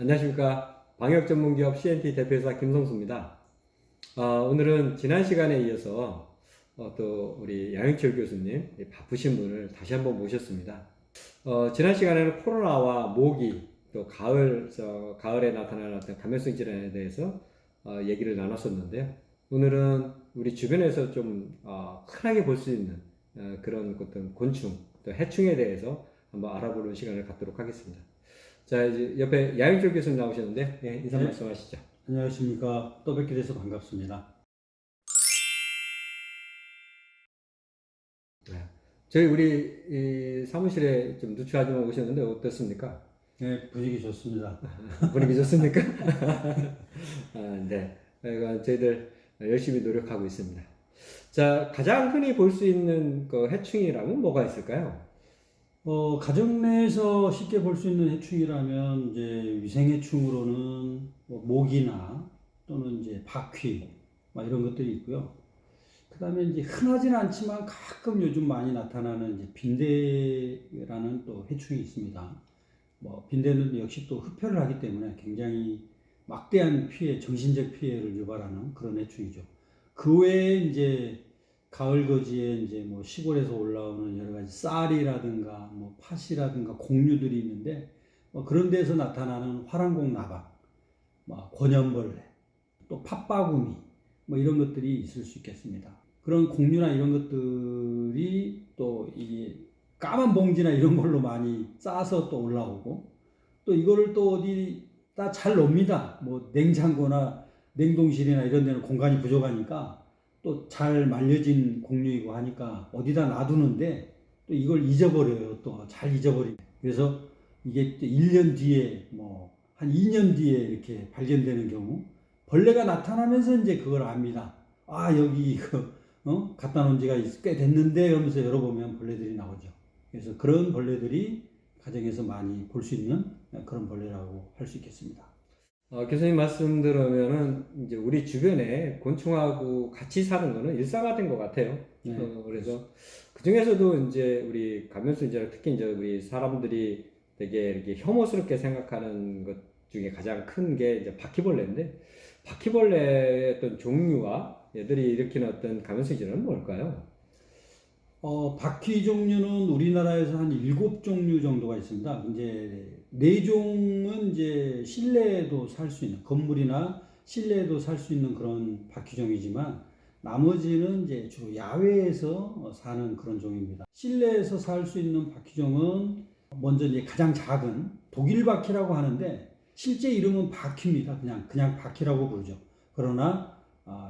안녕하십니까. 방역전문기업 CNT 대표이사 김성수입니다. 오늘은 지난 시간에 이어서 또 우리 양영철 교수님 바쁘신 분을 다시 한번 모셨습니다. 지난 시간에는 코로나와 모기 또 가을에 나타나는 어떤 감염성 질환에 대해서 얘기를 나눴었는데요. 오늘은 우리 주변에서 좀 흔하게 볼 수 있는 그런 어떤 곤충 또 해충에 대해서 한번 알아보는 시간을 갖도록 하겠습니다. 자, 이제 옆에 양영철 교수님 나오셨는데, 인사 네, 말씀하시죠. 안녕하십니까. 또 뵙게 돼서 반갑습니다. 네. 저희 우리 이 사무실에 좀 누추하지만 오셨는데 어떻습니까? 네, 분위기 좋습니다. 분위기 좋습니까? 네. 저희들 열심히 노력하고 있습니다. 자, 가장 흔히 볼 수 있는 그 해충이라면 뭐가 있을까요? 가정 내에서 쉽게 볼 수 있는 해충이라면 이제 위생해충으로는 뭐 모기나 또는 이제 바퀴 막 이런 것들이 있고요. 그다음에 이제 흔하지는 않지만 가끔 요즘 많이 나타나는 이제 빈대라는 또 해충이 있습니다. 뭐 빈대는 역시 또 흡혈을 하기 때문에 굉장히 막대한 피해, 정신적 피해를 유발하는 그런 해충이죠. 그 외에 이제 가을 거지에 이제 뭐 시골에서 올라오는 여러 가지 쌀이라든가 뭐 팥이라든가 곡류들이 있는데 뭐 그런 데서 나타나는 화랑곡 나방, 뭐 권연벌레, 또 팥바구미 뭐 이런 것들이 있을 수 있겠습니다. 그런 곡류나 이런 것들이 또 이 까만 봉지나 이런 걸로 많이 싸서 또 올라오고 또 이거를 또 어디다 잘 놓습니다. 뭐 냉장고나 냉동실이나 이런 데는 공간이 부족하니까 또 잘 말려진 곡류이고 하니까 어디다 놔두는데 또 이걸 잊어버려요. 또 잘 잊어버리고. 그래서 이게 1년 뒤에 뭐 한 2년 뒤에 이렇게 발견되는 경우 벌레가 나타나면서 이제 그걸 압니다. 아, 여기 이거 갖다 놓은 지가 꽤 됐는데 이러면서 열어보면 벌레들이 나오죠. 그래서 그런 벌레들이 가정에서 많이 볼 수 있는 그런 벌레라고 할 수 있겠습니다. 교수님 말씀 들으면은 이제 우리 주변에 곤충하고 같이 사는 거는 일상화된 것 같아요. 네. 그래서 그 중에서도 이제 우리 감염성 질환 특히 이제 우리 사람들이 되게 이렇게 혐오스럽게 생각하는 것 중에 가장 큰 게 이제 바퀴벌레인데 바퀴벌레의 어떤 종류와 얘들이 일으키는 어떤 감염성 질환은 뭘까요? 바퀴 종류는 우리나라에서 한 7종류 정도가 있습니다. 이제 4종은 이제 실내에도 살 수 있는 건물이나 실내에도 살 수 있는 그런 바퀴종이지만 나머지는 이제 주로 야외에서 사는 그런 종입니다. 실내에서 살 수 있는 바퀴종은 먼저 이제 가장 작은 독일 바퀴라고 하는데 실제 이름은 바퀴입니다. 그냥 바퀴라고 부르죠. 그러나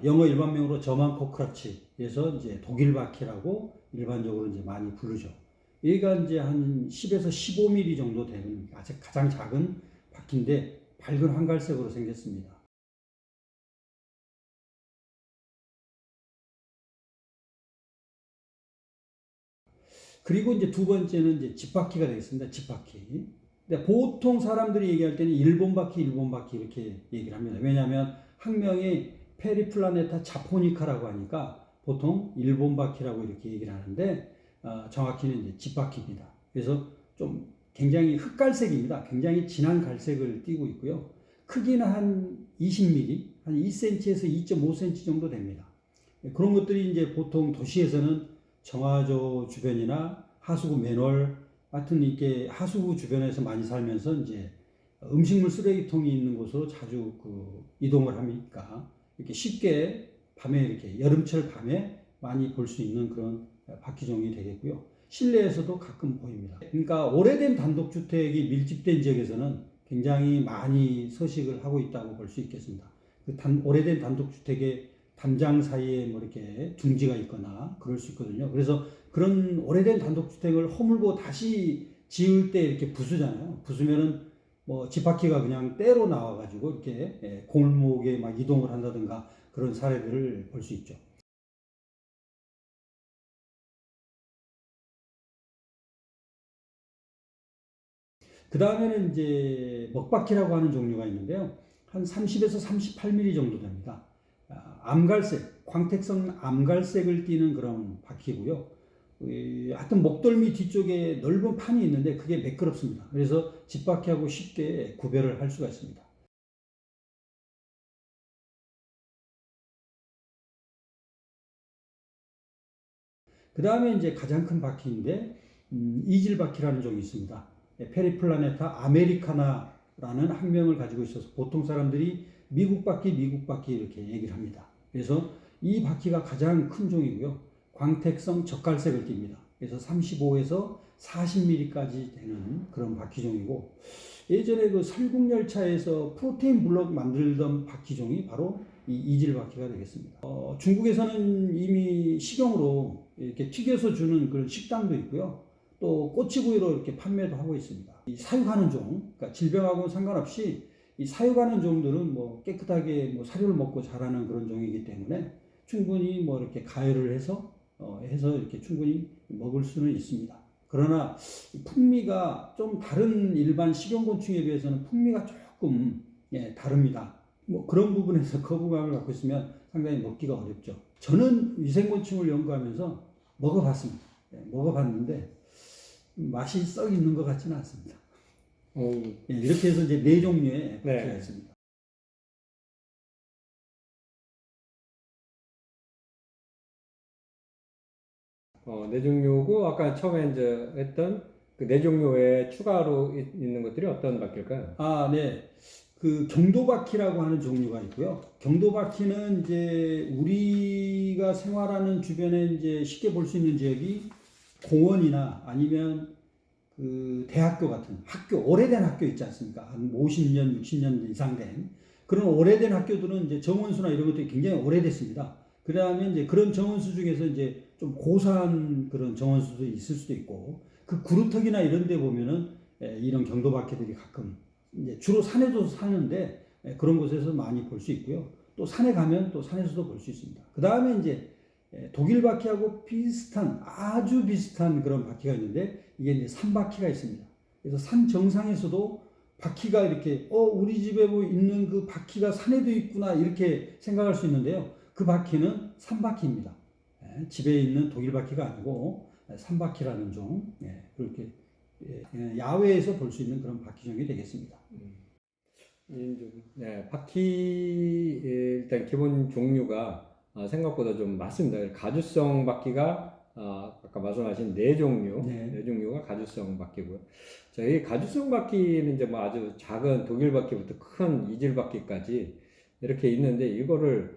영어 일반명으로 저만 코크라치에서 이제 독일 바퀴라고 일반적으로 이제 많이 부르죠. 얘가 이제 한 10에서 15mm 정도 되는 아주 가장 작은 바퀴인데 밝은 황갈색으로 생겼습니다. 그리고 이제 두 번째는 이제 집바퀴가 되겠습니다. 집바퀴. 근데 보통 사람들이 얘기할 때는 일본 바퀴 이렇게 얘기를 합니다. 왜냐하면 학명이 페리플라네타 자포니카라고 하니까 보통 일본 바퀴라고 이렇게 얘기를 하는데 정확히는 이제 집바퀴입니다. 그래서 좀 굉장히 흑갈색입니다. 굉장히 진한 갈색을 띠고 있고요. 크기는 한 20mm, 한 2cm에서 2.5cm 정도 됩니다. 그런 것들이 이제 보통 도시에서는 정화조 주변이나 하수구 맨홀 같은 이렇게 하수구 주변에서 많이 살면서 이제 음식물 쓰레기통이 있는 곳으로 자주 이동을 하니까 이렇게 쉽게 밤에 이렇게 여름철 밤에 많이 볼 수 있는 그런 바퀴종이 되겠고요. 실내에서도 가끔 보입니다. 그러니까 오래된 단독주택이 밀집된 지역에서는 굉장히 많이 서식을 하고 있다고 볼 수 있겠습니다. 오래된 단독주택의 담장 사이에 뭐 이렇게 둥지가 있거나 그럴 수 있거든요. 그래서 그런 오래된 단독주택을 허물고 다시 지을 때 이렇게 부수잖아요. 부수면은 뭐 집바퀴가 그냥 때로 나와가지고 이렇게 골목에 막 이동을 한다든가 그런 사례들을 볼 수 있죠. 그 다음에는 이제 먹바퀴라고 하는 종류가 있는데요. 한 30에서 38mm 정도 됩니다. 암갈색, 광택성 암갈색을 띠는 그런 바퀴고요. 하여튼 목덜미 뒤쪽에 넓은 판이 있는데 그게 매끄럽습니다. 그래서 집바퀴하고 쉽게 구별을 할 수가 있습니다. 그 다음에 이제 가장 큰 바퀴인데 이질 바퀴라는 종이 있습니다. 페리플라네타 아메리카나라는 학명을 가지고 있어서 보통 사람들이 미국 바퀴 이렇게 얘기를 합니다. 그래서 이 바퀴가 가장 큰 종이고요. 광택성 적갈색을 띱니다. 그래서 35에서 40mm까지 되는 그런 바퀴종이고, 예전에 그 설국열차에서 프로테인 블록 만들던 바퀴종이 바로 이 이질 바퀴가 되겠습니다. 중국에서는 이미 식용으로 이렇게 튀겨서 주는 그런 식당도 있고요. 또 꼬치구이로 이렇게 판매도 하고 있습니다. 이 사육하는 종, 그러니까 질병하고는 상관없이 이 사육하는 종들은 뭐 깨끗하게 뭐 사료를 먹고 자라는 그런 종이기 때문에 충분히 뭐 이렇게 가열을 해서 이렇게 충분히 먹을 수는 있습니다. 그러나 풍미가 좀 다른 일반 식용곤충에 비해서는 풍미가 조금 다릅니다. 뭐 그런 부분에서 거부감을 갖고 있으면 상당히 먹기가 어렵죠. 저는 위생곤충을 연구하면서 먹어봤습니다. 먹어봤는데 맛이 썩 있는 것 같지는 않습니다. 이렇게 해서 이제 4종류의 바퀴가 있습니다. 네 종류고 아까 처음에 이제 했던 그 네 종류 외에 추가로 있는 것들이 어떤 바퀴일까요? 네. 그 경도바퀴라고 하는 종류가 있고요. 경도바퀴는 이제 우리가 생활하는 주변에 이제 쉽게 볼 수 있는 지역이 공원이나 아니면 그 대학교 같은 학교, 오래된 학교 있지 않습니까? 한 50년, 60년 이상 된 그런 오래된 학교들은 이제 정원수나 이런 것들이 굉장히 오래됐습니다. 그다음에 이제 그런 정원수 중에서 이제 좀 고사한 그런 정원수도 있을 수도 있고, 그 구루터기나 이런 데 보면은 이런 경도바퀴들이 가끔 이제 주로 산에도 사는데 그런 곳에서 많이 볼 수 있고요. 또 산에 가면 또 산에서도 볼 수 있습니다. 그 다음에 이제 독일 바퀴하고 비슷한, 아주 비슷한 그런 바퀴가 있는데 이게 이제 산바퀴가 있습니다. 그래서 산 정상에서도 바퀴가 이렇게 우리 집에 뭐 있는 그 바퀴가 산에도 있구나 이렇게 생각할 수 있는데요. 그 바퀴는 산바퀴입니다. 집에 있는 독일 바퀴가 아니고 산바퀴라는 종, 그렇게 야외에서 볼 수 있는 그런 바퀴종이 되겠습니다. 바퀴 일단 기본 종류가 생각보다 좀 많습니다. 가주성 바퀴가 아까 말씀하신 네 종류가 가주성 바퀴고요. 저희 가주성 바퀴는 이제 뭐 아주 작은 독일 바퀴부터 큰 이질 바퀴까지 이렇게 있는데, 이거를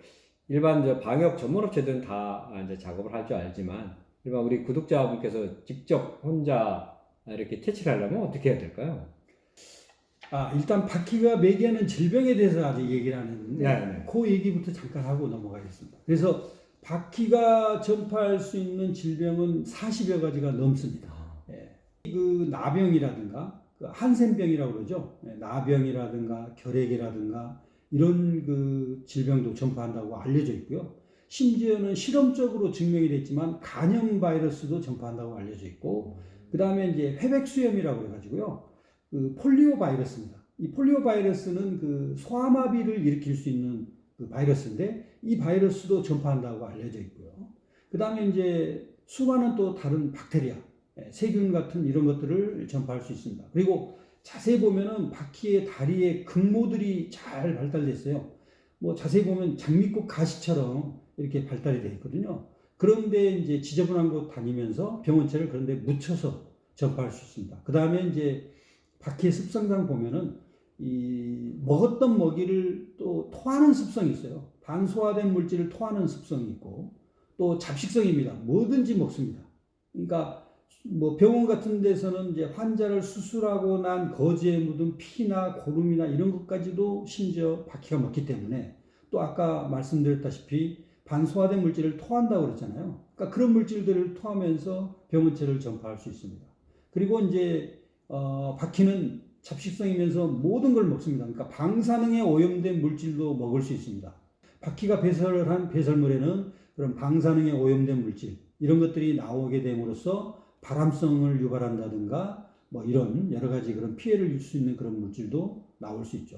일반 방역 전문 업체들은 다 이제 작업을 할 줄 알지만 일반 우리 구독자분께서 직접 혼자 이렇게 퇴치를 하려면 어떻게 해야 될까요? 일단 바퀴가 매개하는 질병에 대해서 아직 얘기를 안 했는데 그 얘기부터 잠깐 하고 넘어가겠습니다. 그래서 바퀴가 전파할 수 있는 질병은 40여 가지가 넘습니다. 그 나병이라든가 그 한센병이라고 그러죠. 나병이라든가 결핵이라든가 이런 그 질병도 전파한다고 알려져 있고요. 심지어는 실험적으로 증명이 됐지만 간염 바이러스도 전파한다고 알려져 있고, 그 다음에 이제 회백수염이라고 해가지고요. 그 폴리오 바이러스입니다. 이 폴리오 바이러스는 그 소아마비를 일으킬 수 있는 그 바이러스인데 이 바이러스도 전파한다고 알려져 있고요. 그 다음에 이제 수많은 또 다른 박테리아, 세균 같은 이런 것들을 전파할 수 있습니다. 그리고 자세히 보면은 바퀴의 다리에 근모들이 잘 발달됐어요. 뭐 자세히 보면 장미꽃 가시처럼 이렇게 발달이 되어 있거든요. 그런데 이제 지저분한 곳 다니면서 병원체를 그런데 묻혀서 전파할 수 있습니다. 그 다음에 이제 바퀴의 습성상 보면은 이 먹었던 먹이를 또 토하는 습성이 있어요. 반소화된 물질을 토하는 습성이 있고, 또 잡식성입니다. 뭐든지 먹습니다. 그러니까 뭐 병원 같은 데서는 이제 환자를 수술하고 난 거지에 묻은 피나 고름이나 이런 것까지도 심지어 바퀴가 먹기 때문에, 또 아까 말씀드렸다시피 반소화된 물질을 토한다고 그랬잖아요. 그러니까 그런 물질들을 토하면서 병원체를 전파할 수 있습니다. 그리고 이제 바퀴는 잡식성이면서 모든 걸 먹습니다. 그러니까 방사능에 오염된 물질도 먹을 수 있습니다. 바퀴가 배설을 한 배설물에는 그런 방사능에 오염된 물질 이런 것들이 나오게 됨으로써 발암성을 유발한다든가 뭐 이런 여러 가지 그런 피해를 줄 수 있는 그런 물질도 나올 수 있죠.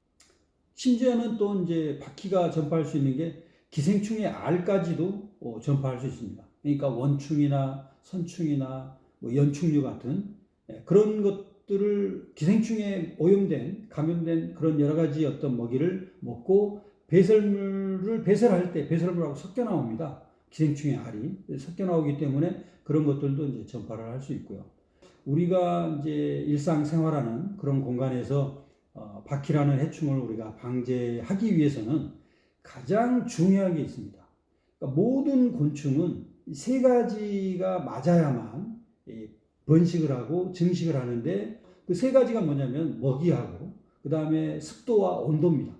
심지어는 또 이제 바퀴가 전파할 수 있는 게 기생충의 알까지도 전파할 수 있습니다. 그러니까 원충이나 선충이나 뭐 연충류 같은 그런 것들을 기생충에 오염된 감염된 그런 여러 가지 어떤 먹이를 먹고 배설물을 배설할 때 배설물하고 섞여 나옵니다. 기생충의 알이 섞여 나오기 때문에 그런 것들도 이제 전파를 할 수 있고요. 우리가 이제 일상생활하는 그런 공간에서 바퀴라는 해충을 우리가 방제하기 위해서는 가장 중요한 게 있습니다. 그러니까 모든 곤충은 세 가지가 맞아야만 번식을 하고 증식을 하는데 그 세 가지가 뭐냐면 먹이하고 그 다음에 습도와 온도입니다.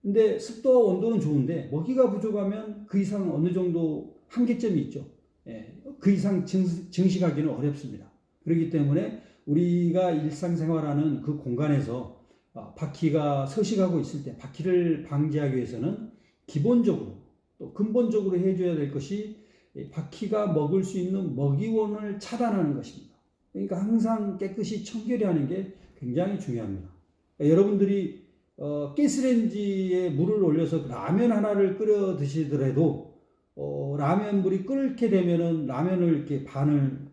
근데 습도와 온도는 좋은데 먹이가 부족하면 그 이상 어느 정도 한계점이 있죠. 그 이상 증식하기는 어렵습니다. 그렇기 때문에 우리가 일상생활하는 그 공간에서 바퀴가 서식하고 있을 때 바퀴를 방지하기 위해서는 기본적으로 또 근본적으로 해줘야 될 것이 바퀴가 먹을 수 있는 먹이원을 차단하는 것입니다. 그러니까 항상 깨끗이 청결히 하는 게 굉장히 중요합니다. 여러분들이 가스레인지에 물을 올려서 라면 하나를 끓여 드시더라도 라면 물이 끓게 되면은 라면을 이렇게 반을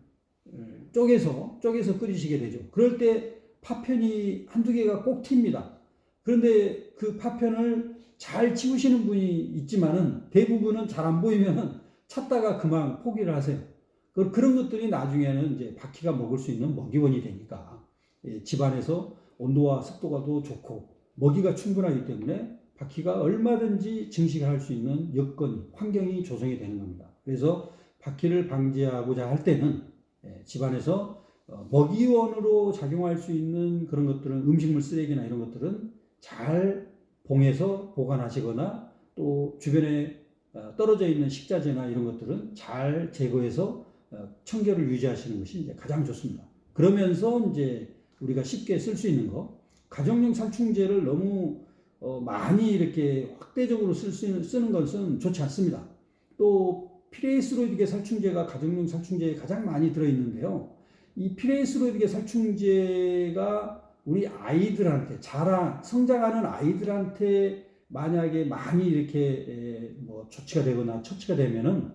쪼개서 끓이시게 되죠. 그럴 때 파편이 한두 개가 꼭 튑니다. 그런데 그 파편을 잘 치우시는 분이 있지만은 대부분은 잘 안 보이면은 찾다가 그만 포기를 하세요. 그런 것들이 나중에는 이제 바퀴가 먹을 수 있는 먹이원이 되니까 집안에서 온도와 습도가 더 좋고 먹이가 충분하기 때문에 바퀴가 얼마든지 증식할 수 있는 여건이 환경이 조성이 되는 겁니다. 그래서 바퀴를 방지하고자 할 때는 집안에서 먹이원으로 작용할 수 있는 그런 것들은 음식물 쓰레기나 이런 것들은 잘 봉해서 보관하시거나 또 주변에 떨어져 있는 식자재나 이런 것들은 잘 제거해서 청결을 유지하시는 것이 이제 가장 좋습니다. 그러면서 이제 우리가 쉽게 쓸 수 있는 거, 가정용 살충제를 너무 많이 이렇게 확대적으로 쓰는 것은 좋지 않습니다. 또 피레이스로이드계 살충제가 가정용 살충제에 가장 많이 들어있는데요. 이 피레이스로이드계 살충제가 우리 아이들한테 성장하는 아이들한테 만약에 많이 이렇게 조치가 되거나 처치가 되면은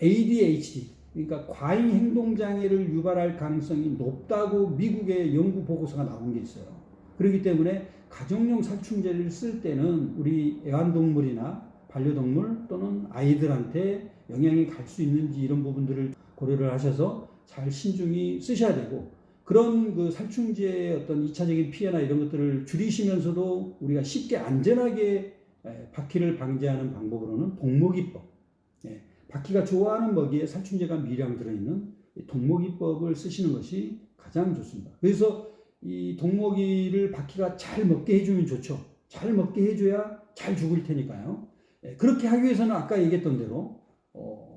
ADHD 그러니까 과잉 행동 장애를 유발할 가능성이 높다고 미국의 연구 보고서가 나온 게 있어요. 그렇기 때문에 가정용 살충제를 쓸 때는 우리 애완동물이나 반려동물 또는 아이들한테 영향이 갈 수 있는지 이런 부분들을 고려를 하셔서 잘 신중히 쓰셔야 되고 그런 그 살충제의 어떤 2차적인 피해나 이런 것들을 줄이시면서도 우리가 쉽게 안전하게 바퀴를 방지하는 방법으로는 동먹이법 바퀴가 좋아하는 먹이에 살충제가 미량 들어있는 동먹이법을 쓰시는 것이 가장 좋습니다. 그래서 이 동먹이를 바퀴가 잘 먹게 해주면 좋죠. 잘 먹게 해줘야 잘 죽을 테니까요. 그렇게 하기 위해서는 아까 얘기했던 대로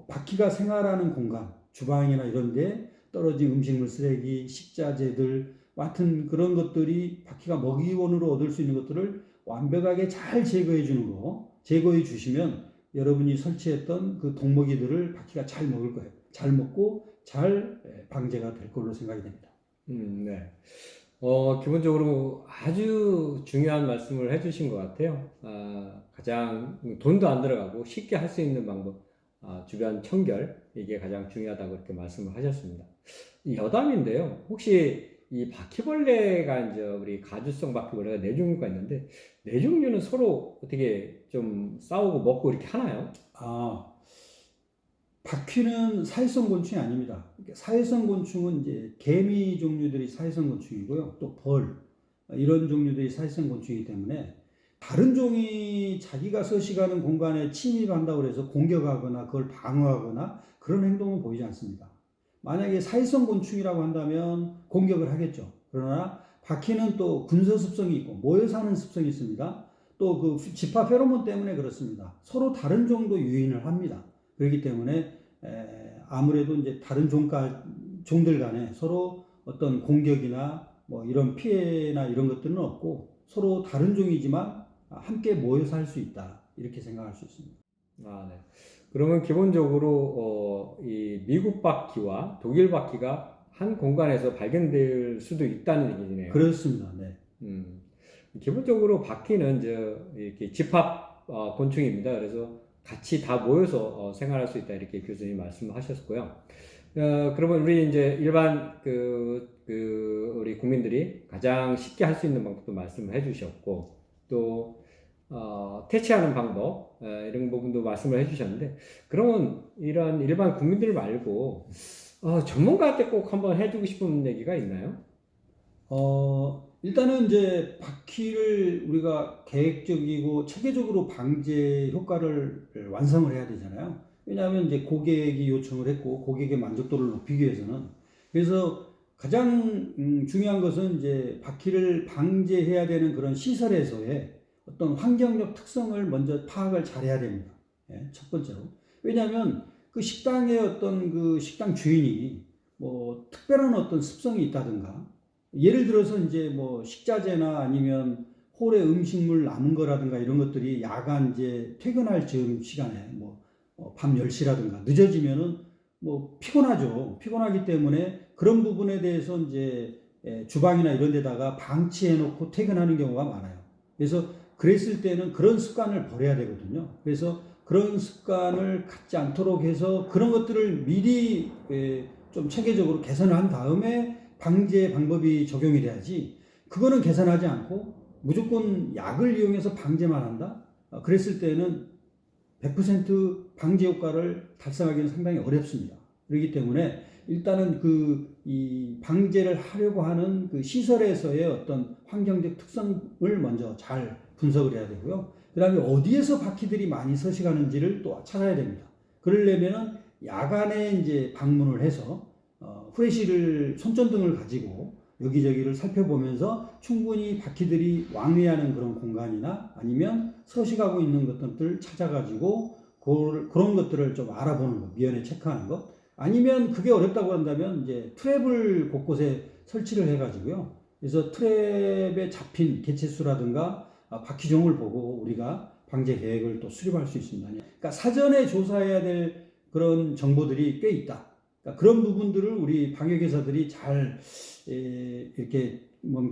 바퀴가 생활하는 공간, 주방이나 이런 데 떨어진 음식물 쓰레기, 식자재들 같은 그런 것들이 바퀴가 먹이원으로 얻을 수 있는 것들을 완벽하게 잘 제거해 주는 거, 제거해 주시면 여러분이 설치했던 그 동먹이들을 바퀴가 잘 먹을 거예요. 잘 먹고 잘 방제가 될 걸로 생각이 됩니다. 네. 기본적으로 아주 중요한 말씀을 해주신 것 같아요. 가장 돈도 안 들어가고 쉽게 할 수 있는 방법, 주변 청결, 이게 가장 중요하다고 이렇게 말씀을 하셨습니다. 여담인데요. 혹시 이 바퀴벌레가 이제 우리 가주성 바퀴벌레가 네 종류가 있는데 네 종류는 서로 어떻게 좀 싸우고 먹고 이렇게 하나요? 바퀴는 사회성 곤충이 아닙니다. 사회성 곤충은 이제 개미 종류들이 사회성 곤충이고요. 또 벌, 이런 종류들이 사회성 곤충이기 때문에 다른 종이 자기가 서식하는 공간에 침입한다고 해서 공격하거나 그걸 방어하거나 그런 행동은 보이지 않습니다. 만약에 사회성 곤충이라고 한다면 공격을 하겠죠. 그러나 바퀴는 또 군서 습성이 있고 모여 사는 습성이 있습니다. 또 그 지파 페로몬 때문에 그렇습니다. 서로 다른 종도 유인을 합니다. 그렇기 때문에 아무래도 이제 다른 종들 간에 서로 어떤 공격이나 뭐 이런 피해나 이런 것들은 없고 서로 다른 종이지만 함께 모여 살 수 있다. 이렇게 생각할 수 있습니다. 네. 그러면 기본적으로 이 미국 바퀴와 독일 바퀴가 한 공간에서 발견될 수도 있다는 얘기네요. 그렇습니다. 네. 기본적으로 바퀴는 이렇게 집합 곤충입니다. 그래서 같이 다 모여서 생활할 수 있다 이렇게 교수님 말씀하셨고요. 그러면 우리 이제 일반 우리 국민들이 가장 쉽게 할 수 있는 방법도 말씀을 해주셨고 또 퇴치하는 방법 이런 부분도 말씀을 해주셨는데 그러면 이런 일반 국민들 말고 전문가한테 꼭 한번 해주고 싶은 얘기가 있나요? 일단은 이제 바퀴를 우리가 계획적이고 체계적으로 방제 효과를 완성을 해야 되잖아요. 왜냐하면 이제 고객이 요청을 했고 고객의 만족도를 높이기 위해서는 그래서 가장 중요한 것은 이제 바퀴를 방제해야 되는 그런 시설에서의 어떤 환경적 특성을 먼저 파악을 잘해야 됩니다. 예, 첫 번째로. 왜냐하면 그 식당의 어떤 그 식당 주인이 뭐 특별한 어떤 습성이 있다든가 예를 들어서 이제 뭐 식자재나 아니면 홀에 음식물 남은 거라든가 이런 것들이 야간 이제 퇴근할 즈음 시간에 밤 10시라든가 늦어지면은 뭐 피곤하죠. 피곤하기 때문에 그런 부분에 대해서 이제 주방이나 이런 데다가 방치해 놓고 퇴근하는 경우가 많아요. 그래서 그랬을 때는 그런 습관을 버려야 되거든요. 그래서 그런 습관을 갖지 않도록 해서 그런 것들을 미리 좀 체계적으로 개선을 한 다음에 방제 방법이 적용이 돼야지 그거는 개선하지 않고 무조건 약을 이용해서 방제만 한다? 그랬을 때는 100% 방제 효과를 달성하기는 상당히 어렵습니다. 그렇기 때문에 일단은 이 방제를 하려고 하는 그 시설에서의 어떤 환경적 특성을 먼저 잘 분석을 해야 되고요. 그 다음에 어디에서 바퀴들이 많이 서식하는지를 또 찾아야 됩니다. 그러려면은 야간에 이제 방문을 해서 후레쉬를 손전등을 가지고 여기저기를 살펴보면서 충분히 바퀴들이 왕래하는 그런 공간이나 아니면 서식하고 있는 것들을 찾아가지고 그런 것들을 좀 알아보는 것, 미연에 체크하는 것. 아니면 그게 어렵다고 한다면 이제 트랩을 곳곳에 설치를 해가지고요. 그래서 트랩에 잡힌 개체수라든가 바퀴종을 보고 우리가 방제 계획을 또 수립할 수 있습니다. 그러니까 사전에 조사해야 될 그런 정보들이 꽤 있다. 그러니까 그런 부분들을 우리 방역회사들이 잘 이렇게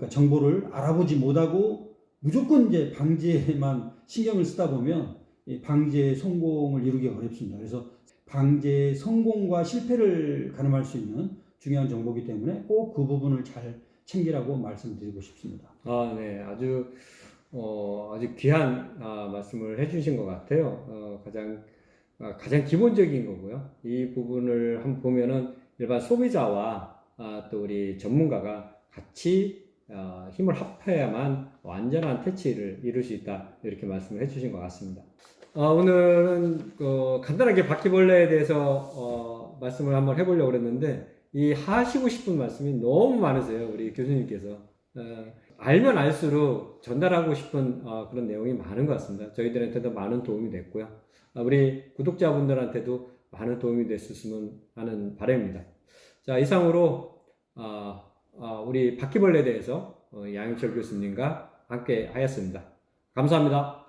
정보를 알아보지 못하고 무조건 이제 방제에만 신경을 쓰다 보면 방제 성공을 이루기 어렵습니다. 그래서 방제 성공과 실패를 가늠할 수 있는 중요한 정보이기 때문에 꼭 그 부분을 잘 챙기라고 말씀드리고 싶습니다. 네, 아주 귀한 말씀을 해주신 것 같아요. 가장 기본적인 거고요. 이 부분을 한번 보면은 일반 소비자와 또 우리 전문가가 같이 힘을 합해야만 완전한 퇴치를 이룰 수 있다. 이렇게 말씀을 해주신 것 같습니다. 오늘은 간단하게 바퀴벌레에 대해서 말씀을 한번 해보려고 그랬는데 이 하시고 싶은 말씀이 너무 많으세요. 우리 교수님께서. 알면 알수록 전달하고 싶은 그런 내용이 많은 것 같습니다. 저희들한테도 많은 도움이 됐고요. 우리 구독자분들한테도 많은 도움이 됐으면 하는 바람입니다. 자, 이상으로 우리 바퀴벌레에 대해서 양현철 교수님과 함께 하였습니다. 감사합니다.